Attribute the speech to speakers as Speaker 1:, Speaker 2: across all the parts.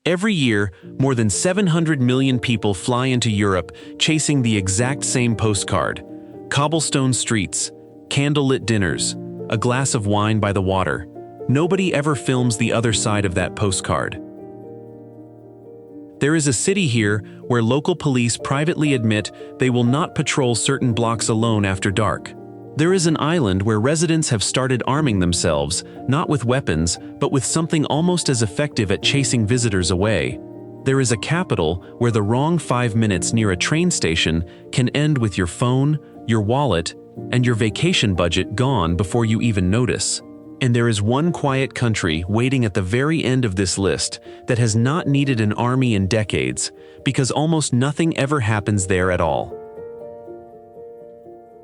Speaker 1: Every year, more than 700 million people fly into Europe chasing the exact same postcard. Cobblestone streets, candlelit dinners, a glass of wine by the water. Nobody ever films the other side of that postcard. There is a city here where local police privately admit they will not patrol certain blocks alone after dark. There is an island where residents have started arming themselves, not with weapons, but with something almost as effective at chasing visitors away. There is a capital where the wrong 5 minutes near a train station can end with your phone, your wallet, and your vacation budget gone before you even notice. And there is one quiet country waiting at the very end of this list that has not needed an army in decades, because almost nothing ever happens there at all.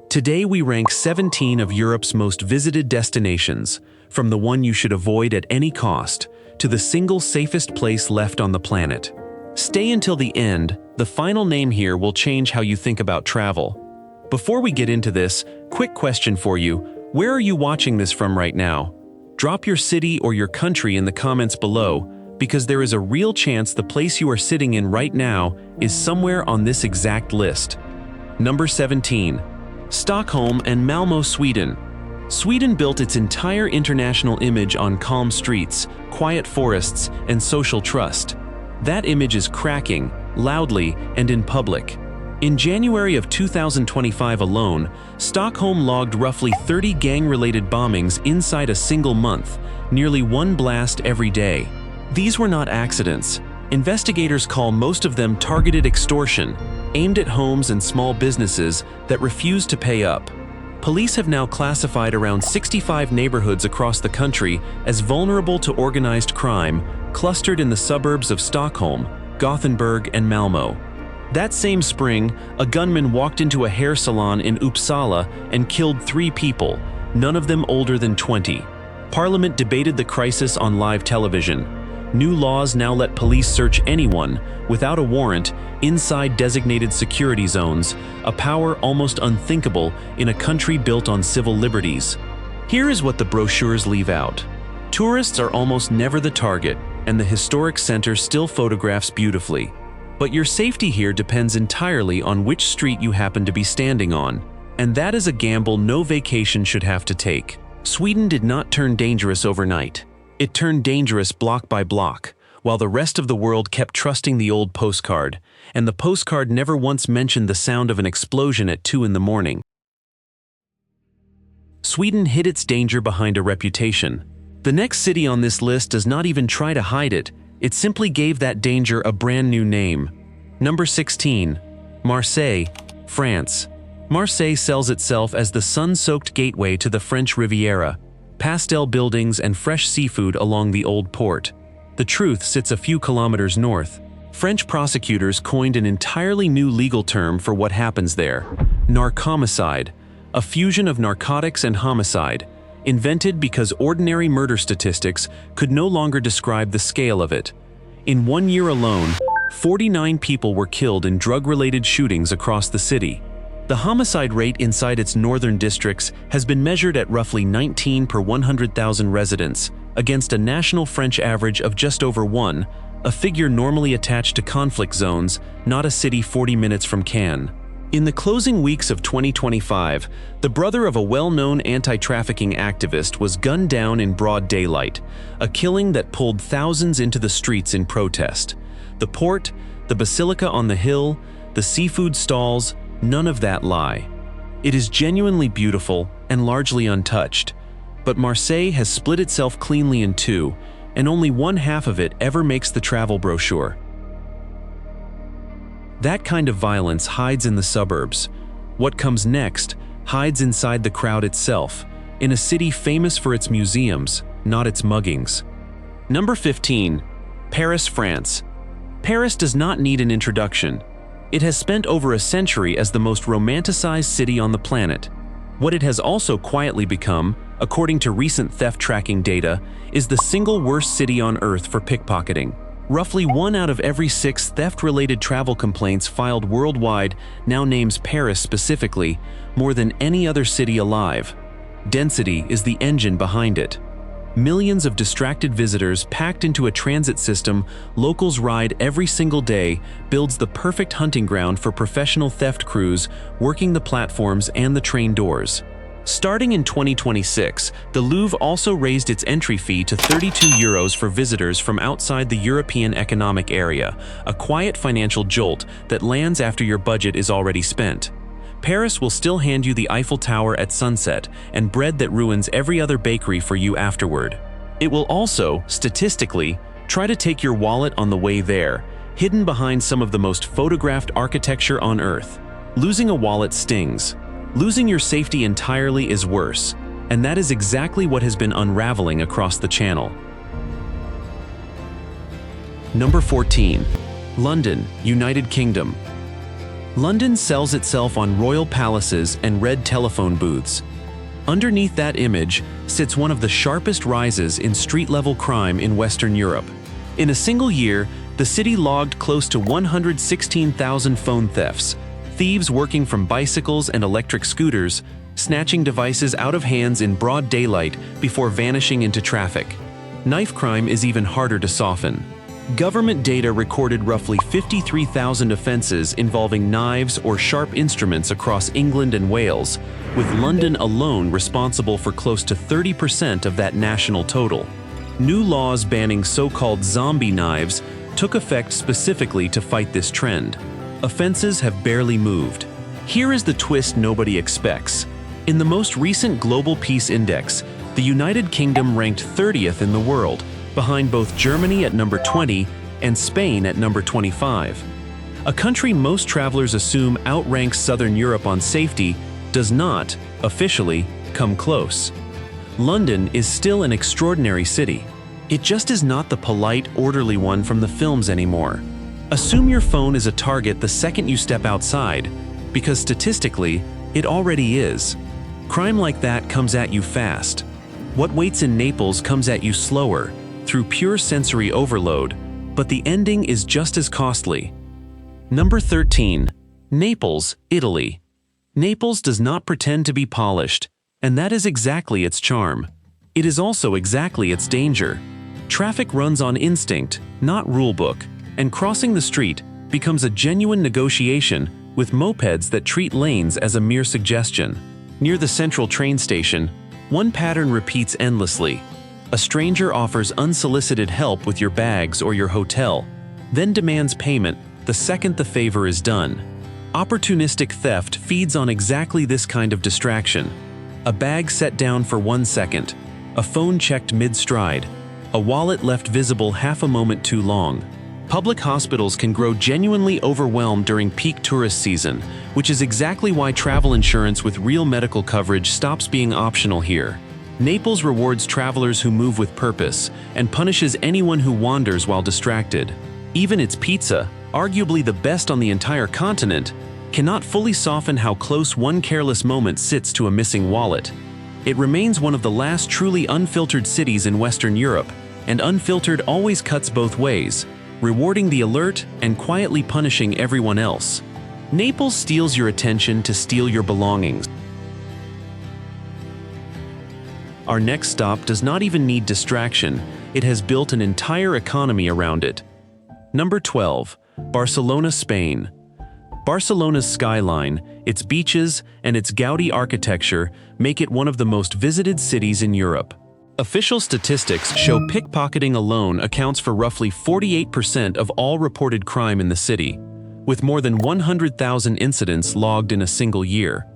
Speaker 1: Today we rank 17 of Europe's most visited destinations, from the one you should avoid at any cost, to the single safest place left on the planet. Stay until the end, the final name here will change how you think about travel. Before we get into this, quick question for you: where are you watching this from right now? Drop your city or your country in the comments below, because there is a real chance the place you are sitting in right now is somewhere on this exact list. Number 17. Stockholm and Malmo, Sweden. Sweden built its entire international image on calm streets, quiet forests, and social trust. That image is cracking, loudly, and in public. In January of 2025 alone, Stockholm logged roughly 30 gang-related bombings inside a single month, nearly one blast every day. These were not accidents. Investigators call most of them targeted extortion, aimed at homes and small businesses that refuse to pay up. Police have now classified around 65 neighborhoods across the country as vulnerable to organized crime, clustered in the suburbs of Stockholm, Gothenburg, and Malmo. That same spring, a gunman walked into a hair salon in Uppsala and killed 3 people, none of them older than 20. Parliament debated the crisis on live television. New laws now let police search anyone, without a warrant, inside designated security zones, a power almost unthinkable in a country built on civil liberties. Here is what the brochures leave out. Tourists are almost never the target, and the historic center still photographs beautifully. But your safety here depends entirely on which street you happen to be standing on, and that is a gamble no vacation should have to take. Sweden did not turn dangerous overnight. It turned dangerous block by block, while the rest of the world kept trusting the old postcard, and the postcard never once mentioned the sound of an explosion at 2 in the morning. Sweden hid its danger behind a reputation. The next city on this list does not even try to hide it, it simply gave that danger a brand new name. Number 16. Marseille, France. Marseille sells itself as the sun-soaked gateway to the French Riviera, pastel buildings and fresh seafood along the old port. The truth sits a few kilometers north. French prosecutors coined an entirely new legal term for what happens there: narcomicide, a fusion of narcotics and homicide, invented because ordinary murder statistics could no longer describe the scale of it. In 1 year alone, 49 people were killed in drug-related shootings across the city. The homicide rate inside its northern districts has been measured at roughly 19 per 100,000 residents, against a national French average of just over 1, a figure normally attached to conflict zones, not a city 40 minutes from Cannes. In the closing weeks of 2025, the brother of a well-known anti-trafficking activist was gunned down in broad daylight, a killing that pulled thousands into the streets in protest. The port, the basilica on the hill, the seafood stalls, none of that lie. It is genuinely beautiful and largely untouched, but Marseille has split itself cleanly in two, and only one half of it ever makes the travel brochure. That kind of violence hides in the suburbs. What comes next hides inside the crowd itself, in a city famous for its museums, not its muggings. Number 15. Paris, France. Paris does not need an introduction. It has spent over a century as the most romanticized city on the planet. What it has also quietly become, according to recent theft tracking data, is the single worst city on Earth for pickpocketing. Roughly 1 out of every 6 theft-related travel complaints filed worldwide now names Paris specifically, more than any other city alive. Density is the engine behind it. Millions of distracted visitors packed into a transit system locals ride every single day builds the perfect hunting ground for professional theft crews working the platforms and the train doors. Starting in 2026, the Louvre also raised its entry fee to €32 for visitors from outside the European Economic Area, a quiet financial jolt that lands after your budget is already spent. Paris will still hand you the Eiffel Tower at sunset and bread that ruins every other bakery for you afterward. It will also, statistically, try to take your wallet on the way there, hidden behind some of the most photographed architecture on Earth. Losing a wallet stings. Losing your safety entirely is worse, and that is exactly what has been unraveling across the channel. Number 14. London, United Kingdom. London sells itself on royal palaces and red telephone booths. Underneath that image sits one of the sharpest rises in street-level crime in Western Europe. In a single year, the city logged close to 116,000 phone thefts, thieves working from bicycles and electric scooters, snatching devices out of hands in broad daylight before vanishing into traffic. Knife crime is even harder to soften. Government data recorded roughly 53,000 offenses involving knives or sharp instruments across England and Wales, with London alone responsible for close to 30% of that national total. New laws banning so-called zombie knives took effect specifically to fight this trend. Offenses have barely moved. Here is the twist nobody expects. In the most recent Global Peace Index, the United Kingdom ranked 30th in the world, behind both Germany at number 20 and Spain at number 25. A country most travelers assume outranks Southern Europe on safety does not, officially, come close. London is still an extraordinary city. It just is not the polite, orderly one from the films anymore. Assume your phone is a target the second you step outside, because statistically, it already is. Crime like that comes at you fast. What waits in Naples comes at you slower, through pure sensory overload, but the ending is just as costly. Number 13. Naples, Italy. Naples does not pretend to be polished, and that is exactly its charm. It is also exactly its danger. Traffic runs on instinct, not rulebook, and crossing the street becomes a genuine negotiation with mopeds that treat lanes as a mere suggestion. Near the central train station, one pattern repeats endlessly. A stranger offers unsolicited help with your bags or your hotel, then demands payment the second the favor is done. Opportunistic theft feeds on exactly this kind of distraction. A bag set down for 1 second, a phone checked mid-stride, a wallet left visible half a moment too long. Public hospitals can grow genuinely overwhelmed during peak tourist season, which is exactly why travel insurance with real medical coverage stops being optional here. Naples rewards travelers who move with purpose and punishes anyone who wanders while distracted. Even its pizza, arguably the best on the entire continent, cannot fully soften how close one careless moment sits to a missing wallet. It remains one of the last truly unfiltered cities in Western Europe, and unfiltered always cuts both ways, rewarding the alert and quietly punishing everyone else. Naples steals your attention to steal your belongings. Our next stop does not even need distraction, it has built an entire economy around it. Number 12. Barcelona, Spain. Barcelona's skyline, its beaches, and its gaudy architecture make it one of the most visited cities in Europe. Official statistics show pickpocketing alone accounts for roughly 48% of all reported crime in the city, with more than 100,000 incidents logged in a single year.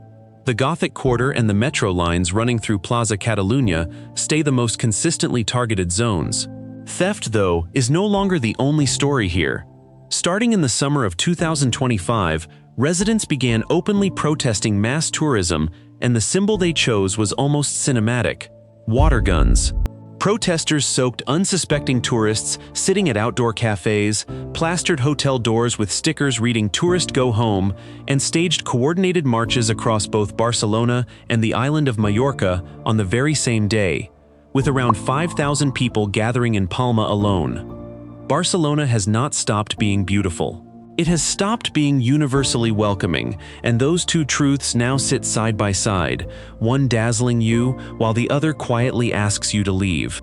Speaker 1: The Gothic Quarter and the metro lines running through Plaza Catalunya stay the most consistently targeted zones. Theft, though, is no longer the only story here. Starting in the summer of 2025, residents began openly protesting mass tourism, and the symbol they chose was almost cinematic: water guns. Protesters soaked unsuspecting tourists sitting at outdoor cafes, plastered hotel doors with stickers reading "Tourist Go Home," and staged coordinated marches across both Barcelona and the island of Mallorca on the very same day, with around 5,000 people gathering in Palma alone. Barcelona has not stopped being beautiful. It has stopped being universally welcoming, and those two truths now sit side by side, one dazzling you while the other quietly asks you to leave.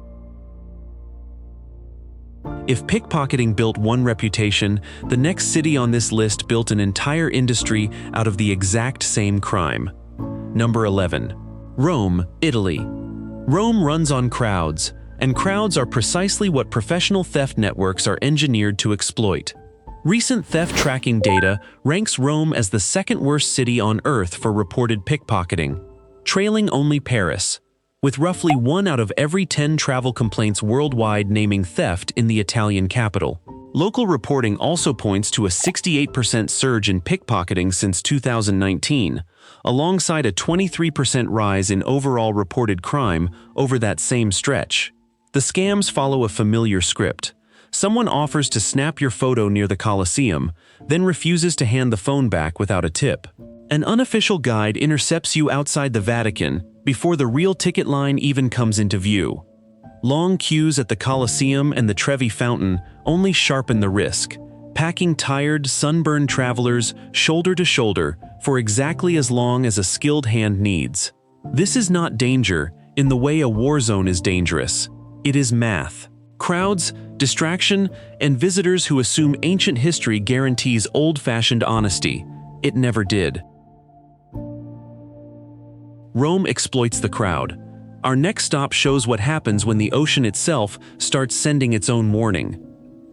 Speaker 1: If pickpocketing built one reputation, the next city on this list built an entire industry out of the exact same crime. Number 11. Rome, Italy. Rome runs on crowds, and crowds are precisely what professional theft networks are engineered to exploit. Recent theft tracking data ranks Rome as the second worst city on Earth for reported pickpocketing, trailing only Paris, with roughly 1 out of every 10 travel complaints worldwide naming theft in the Italian capital. Local reporting also points to a 68% surge in pickpocketing since 2019, alongside a 23% rise in overall reported crime over that same stretch. The scams follow a familiar script. Someone offers to snap your photo near the Colosseum, then refuses to hand the phone back without a tip. An unofficial guide intercepts you outside the Vatican before the real ticket line even comes into view. Long queues at the Colosseum and the Trevi Fountain only sharpen the risk, packing tired, sunburned travelers shoulder to shoulder for exactly as long as a skilled hand needs. This is not danger in the way a war zone is dangerous. It is math. Crowds, distraction, and visitors who assume ancient history guarantees old-fashioned honesty. It never did. Rome exploits the crowd. Our next stop shows what happens when the ocean itself starts sending its own warning.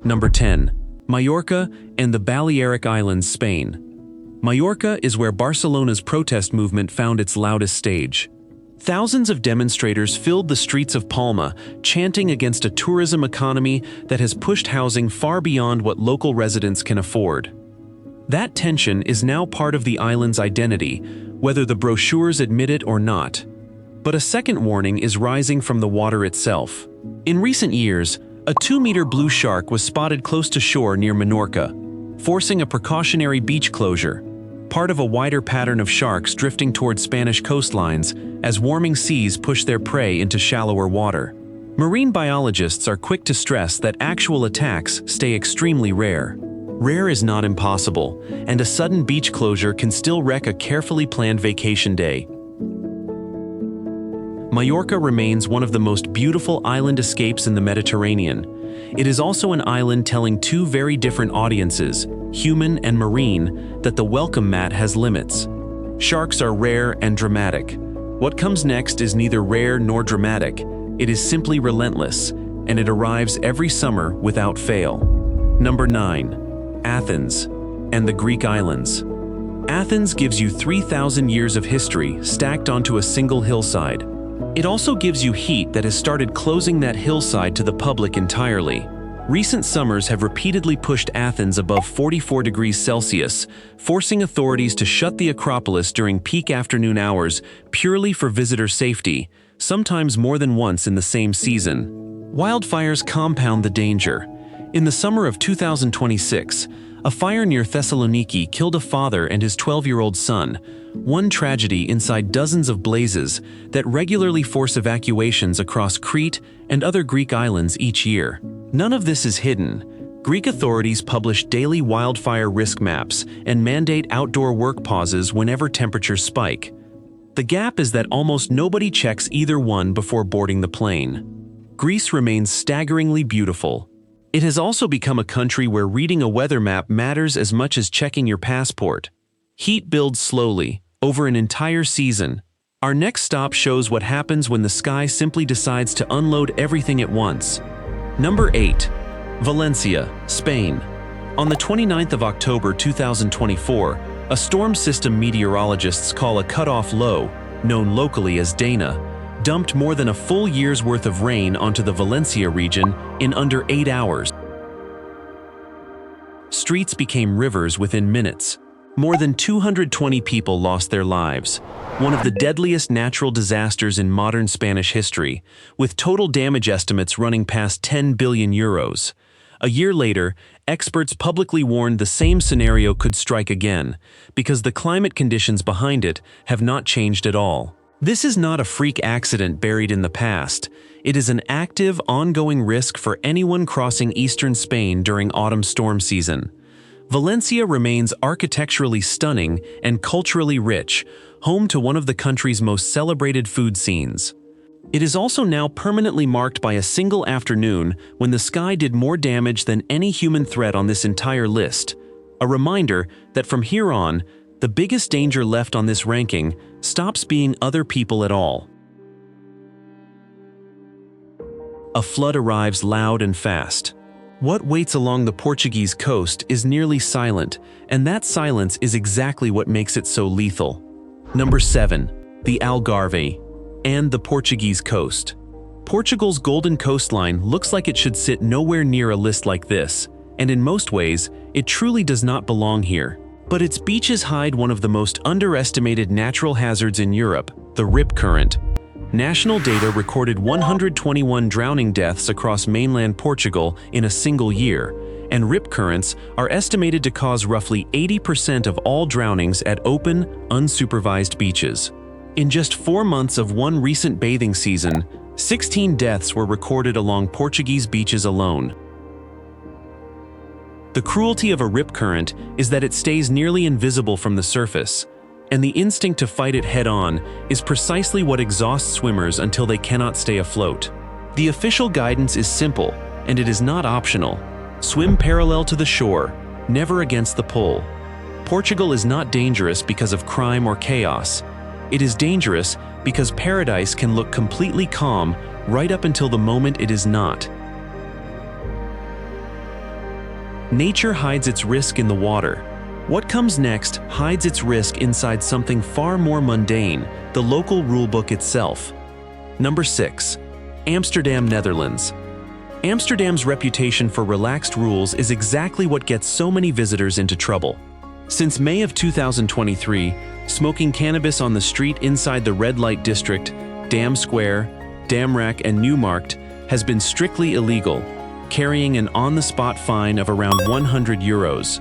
Speaker 1: Number 10. Mallorca and the Balearic Islands, Spain. Mallorca is where Barcelona's protest movement found its loudest stage. Thousands of demonstrators filled the streets of Palma, chanting against a tourism economy that has pushed housing far beyond what local residents can afford. That tension is now part of the island's identity, whether the brochures admit it or not. But a second warning is rising from the water itself. In recent years, a 2-meter blue shark was spotted close to shore near Mallorca, forcing a precautionary beach closure, part of a wider pattern of sharks drifting toward Spanish coastlines as warming seas push their prey into shallower water. Marine biologists are quick to stress that actual attacks stay extremely rare. Rare is not impossible, and a sudden beach closure can still wreck a carefully planned vacation day. Mallorca remains one of the most beautiful island escapes in the Mediterranean. It is also an island telling two very different audiences, human and marine, that the welcome mat has limits. Sharks are rare and dramatic. What comes next is neither rare nor dramatic. It is simply relentless, and it arrives every summer without fail. Number 9. Athens and the Greek islands. Athens gives you 3,000 years of history stacked onto a single hillside. It also gives you heat that has started closing that hillside to the public entirely. Recent summers have repeatedly pushed Athens above 44 degrees Celsius, forcing authorities to shut the Acropolis during peak afternoon hours purely for visitor safety, sometimes more than once in the same season. Wildfires compound the danger. In the summer of 2026, a fire near Thessaloniki killed a father and his 12-year-old son, one tragedy inside dozens of blazes that regularly force evacuations across Crete and other Greek islands each year. None of this is hidden. Greek authorities publish daily wildfire risk maps and mandate outdoor work pauses whenever temperatures spike. The gap is that almost nobody checks either one before boarding the plane. Greece remains staggeringly beautiful. It has also become a country where reading a weather map matters as much as checking your passport. Heat builds slowly, over an entire season. Our next stop shows what happens when the sky simply decides to unload everything at once. Number 8. Valencia, Spain. On the 29th of October 2024, a storm system meteorologists call a cutoff low, known locally as Dana, dumped more than a full year's worth of rain onto the Valencia region in under 8 hours. Streets became rivers within minutes. More than 220 people lost their lives, one of the deadliest natural disasters in modern Spanish history, with total damage estimates running past 10 billion euros. A year later, experts publicly warned the same scenario could strike again, because the climate conditions behind it have not changed at all. This is not a freak accident buried in the past. It is an active, ongoing risk for anyone crossing eastern Spain during autumn storm season. Valencia remains architecturally stunning and culturally rich, home to one of the country's most celebrated food scenes. It is also now permanently marked by a single afternoon when the sky did more damage than any human threat on this entire list. A reminder that from here on, the biggest danger left on this ranking stops being other people at all. A flood arrives loud and fast. What waits along the Portuguese coast is nearly silent, and that silence is exactly what makes it so lethal. Number 7. The Algarve and the Portuguese coast. Portugal's golden coastline looks like it should sit nowhere near a list like this, and in most ways, it truly does not belong here. But its beaches hide one of the most underestimated natural hazards in Europe, the rip current. National data recorded 121 drowning deaths across mainland Portugal in a single year, and rip currents are estimated to cause roughly 80% of all drownings at open, unsupervised beaches. In just 4 months of one recent bathing season, 16 deaths were recorded along Portuguese beaches alone. The cruelty of a rip current is that it stays nearly invisible from the surface, and the instinct to fight it head-on is precisely what exhausts swimmers until they cannot stay afloat. The official guidance is simple, and it is not optional. Swim parallel to the shore, never against the pull. Portugal is not dangerous because of crime or chaos. It is dangerous because paradise can look completely calm right up until the moment it is not. Nature hides its risk in the water. What comes next hides its risk inside something far more mundane, the local rulebook itself. Number 6. Amsterdam, Netherlands. Amsterdam's reputation for relaxed rules is exactly what gets so many visitors into trouble. Since May of 2023, smoking cannabis on the street inside the red light district, Dam Square, Damrak and Newmarkt has been strictly illegal, carrying an on-the-spot fine of around 100 euros.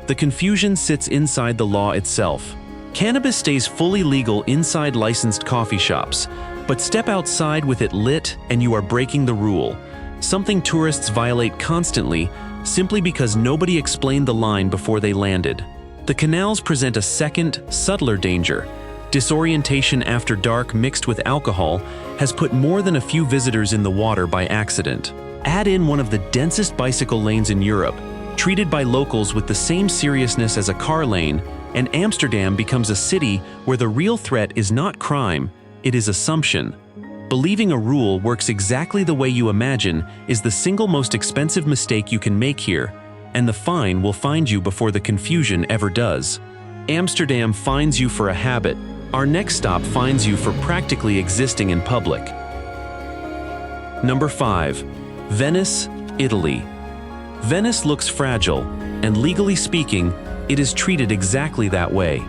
Speaker 1: The confusion sits inside the law itself. Cannabis stays fully legal inside licensed coffee shops, but step outside with it lit and you are breaking the rule, something tourists violate constantly simply because nobody explained the line before they landed. The canals present a second, subtler danger. Disorientation after dark mixed with alcohol has put more than a few visitors in the water by accident. Add in one of the densest bicycle lanes in Europe, treated by locals with the same seriousness as a car lane, and Amsterdam becomes a city where the real threat is not crime, it is assumption. Believing a rule works exactly the way you imagine is the single most expensive mistake you can make here, and the fine will find you before the confusion ever does. Amsterdam fines you for a habit. Our next stop fines you for practically existing in public. Number 5. Venice, Italy. Venice looks fragile, and legally speaking, it is treated exactly that way.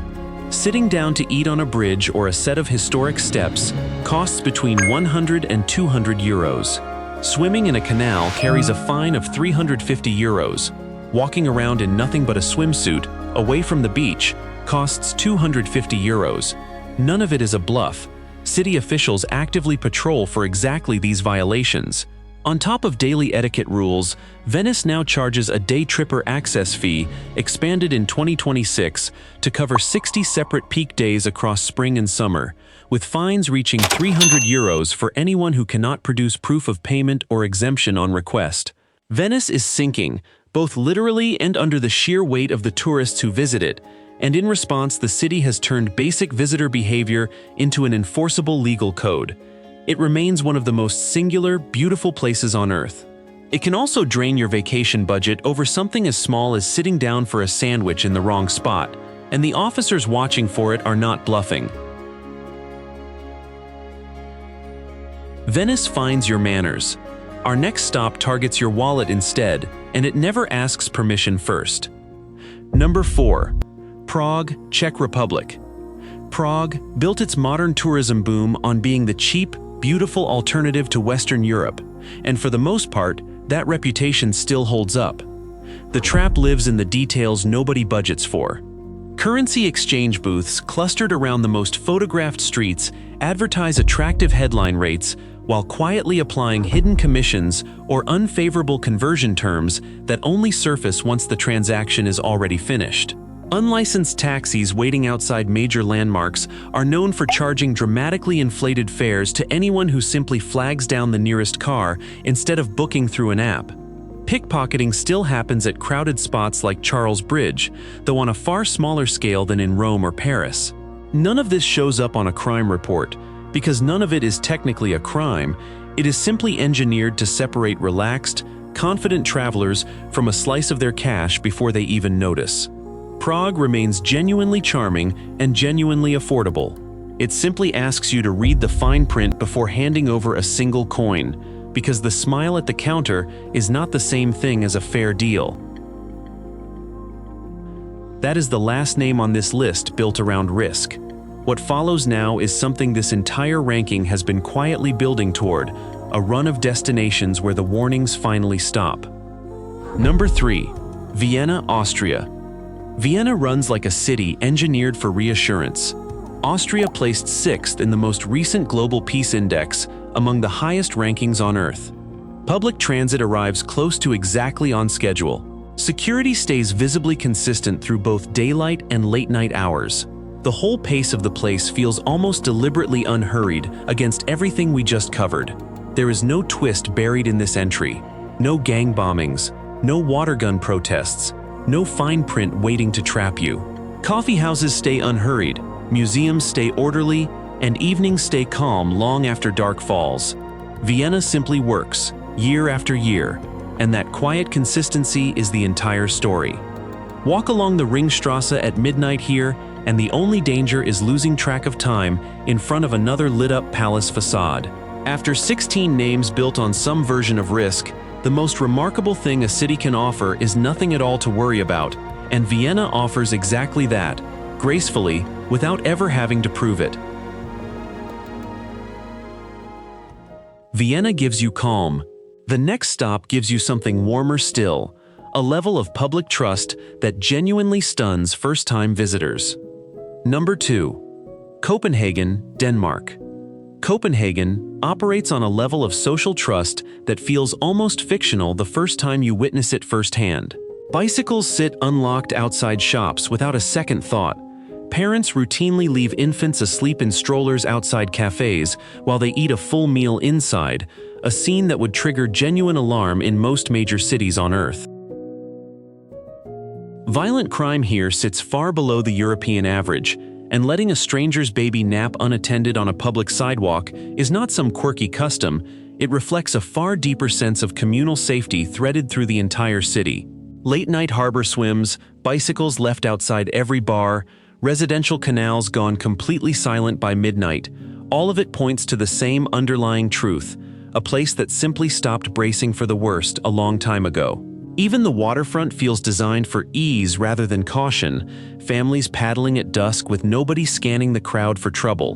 Speaker 1: Sitting down to eat on a bridge or a set of historic steps costs between 100 and 200 euros. Swimming in a canal carries a fine of 350 euros. Walking around in nothing but a swimsuit, away from the beach, costs 250 euros. None of it is a bluff. City officials actively patrol for exactly these violations. On top of daily etiquette rules, Venice now charges a day tripper access fee, expanded in 2026, to cover 60 separate peak days across spring and summer, with fines reaching 300 euros for anyone who cannot produce proof of payment or exemption on request. Venice is sinking, both literally and under the sheer weight of the tourists who visit it, and in response the city has turned basic visitor behavior into an enforceable legal code. It remains one of the most singular, beautiful places on Earth. It can also drain your vacation budget over something as small as sitting down for a sandwich in the wrong spot, and the officers watching for it are not bluffing. Venice finds your manners. Our next stop targets your wallet instead, and it never asks permission first. Number 4. Prague, Czech Republic. Prague built its modern tourism boom on being the cheap, beautiful alternative to Western Europe, and for the most part, that reputation still holds up. The trap lives in the details nobody budgets for. Currency exchange booths clustered around the most photographed streets advertise attractive headline rates while quietly applying hidden commissions or unfavorable conversion terms that only surface once the transaction is already finished. Unlicensed taxis waiting outside major landmarks are known for charging dramatically inflated fares to anyone who simply flags down the nearest car instead of booking through an app. Pickpocketing still happens at crowded spots like Charles Bridge, though on a far smaller scale than in Rome or Paris. None of this shows up on a crime report, because none of it is technically a crime. It is simply engineered to separate relaxed, confident travelers from a slice of their cash before they even notice. Prague remains genuinely charming and genuinely affordable. It simply asks you to read the fine print before handing over a single coin, because the smile at the counter is not the same thing as a fair deal. That is the last name on this list built around risk. What follows now is something this entire ranking has been quietly building toward, a run of destinations where the warnings finally stop. Number 3. Vienna, Austria. Vienna runs like a city engineered for reassurance. Austria placed 6th in the most recent Global Peace Index, among the highest rankings on Earth. Public transit arrives close to exactly on schedule. Security stays visibly consistent through both daylight and late-night hours. The whole pace of the place feels almost deliberately unhurried against everything we just covered. There is no twist buried in this entry, no gang bombings, no water gun protests, no fine print waiting to trap you. Coffee houses stay unhurried, museums stay orderly, and evenings stay calm long after dark falls. Vienna simply works, year after year, and that quiet consistency is the entire story. Walk along the Ringstrasse at midnight here, and the only danger is losing track of time in front of another lit-up palace facade. After 16 names built on some version of risk, the most remarkable thing a city can offer is nothing at all to worry about, and Vienna offers exactly that, gracefully, without ever having to prove it. Vienna gives you calm. The next stop gives you something warmer still, a level of public trust that genuinely stuns first-time visitors. Number 2. Copenhagen, Denmark. Copenhagen operates on a level of social trust that feels almost fictional the first time you witness it firsthand. Bicycles sit unlocked outside shops without a second thought. Parents routinely leave infants asleep in strollers outside cafes while they eat a full meal inside, a scene that would trigger genuine alarm in most major cities on Earth. Violent crime here sits far below the European average, and letting a stranger's baby nap unattended on a public sidewalk is not some quirky custom. It reflects a far deeper sense of communal safety threaded through the entire city. Late-night harbor swims, bicycles left outside every bar, residential canals gone completely silent by midnight, all of it points to the same underlying truth, a place that simply stopped bracing for the worst a long time ago. Even the waterfront feels designed for ease rather than caution, families paddling at dusk with nobody scanning the crowd for trouble.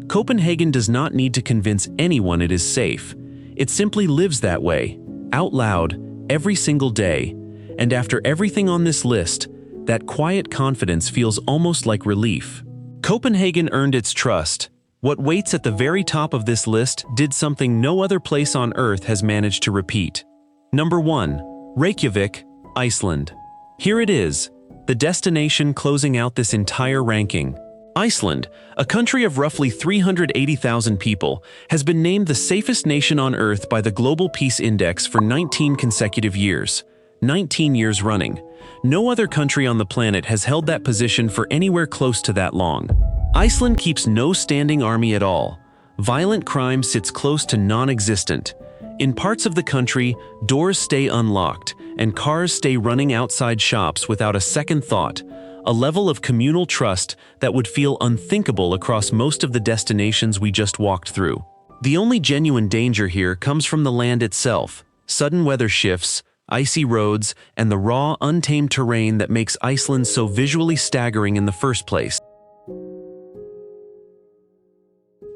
Speaker 1: Copenhagen does not need to convince anyone it is safe. It simply lives that way, out loud, every single day, and after everything on this list, that quiet confidence feels almost like relief. Copenhagen earned its trust. What waits at the very top of this list did something no other place on Earth has managed to repeat. Number 1. Reykjavik, Iceland. Here it is, the destination closing out this entire ranking. Iceland, a country of roughly 380,000 people, has been named the safest nation on Earth by the Global Peace Index for 19 consecutive years. 19 years running. No other country on the planet has held that position for anywhere close to that long. Iceland keeps no standing army at all. Violent crime sits close to non-existent. In parts of the country, doors stay unlocked, and cars stay running outside shops without a second thought, a level of communal trust that would feel unthinkable across most of the destinations we just walked through. The only genuine danger here comes from the land itself, sudden weather shifts, icy roads, and the raw, untamed terrain that makes Iceland so visually staggering in the first place.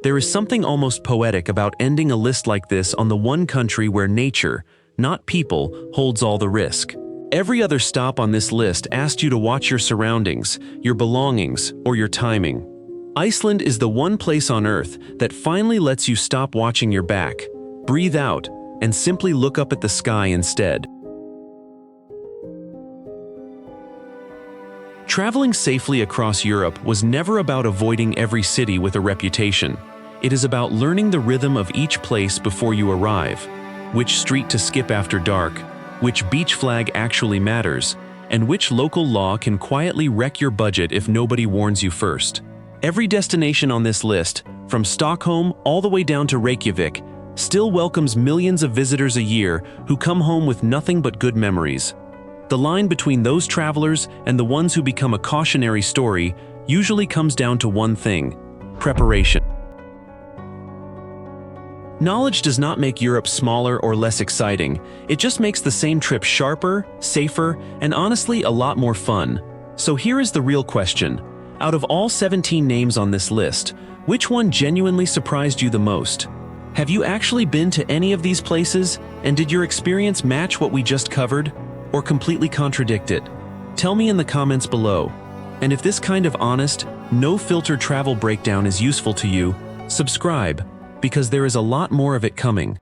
Speaker 1: There is something almost poetic about ending a list like this on the one country where nature, not people, holds all the risk. Every other stop on this list asked you to watch your surroundings, your belongings, or your timing. Iceland is the one place on Earth that finally lets you stop watching your back, breathe out, and simply look up at the sky instead. Traveling safely across Europe was never about avoiding every city with a reputation. It is about learning the rhythm of each place before you arrive, which street to skip after dark, which beach flag actually matters, and which local law can quietly wreck your budget if nobody warns you first. Every destination on this list, from Stockholm all the way down to Reykjavik, still welcomes millions of visitors a year who come home with nothing but good memories. The line between those travelers and the ones who become a cautionary story usually comes down to one thing: preparation. Knowledge does not make Europe smaller or less exciting. It just makes the same trip sharper, safer, and honestly a lot more fun. So here is the real question. Out of all 17 names on this list, which one genuinely surprised you the most? Have you actually been to any of these places, and did your experience match what we just covered, or completely contradict it? Tell me in the comments below. And if this kind of honest, no-filter travel breakdown is useful to you, subscribe, because there is a lot more of it coming.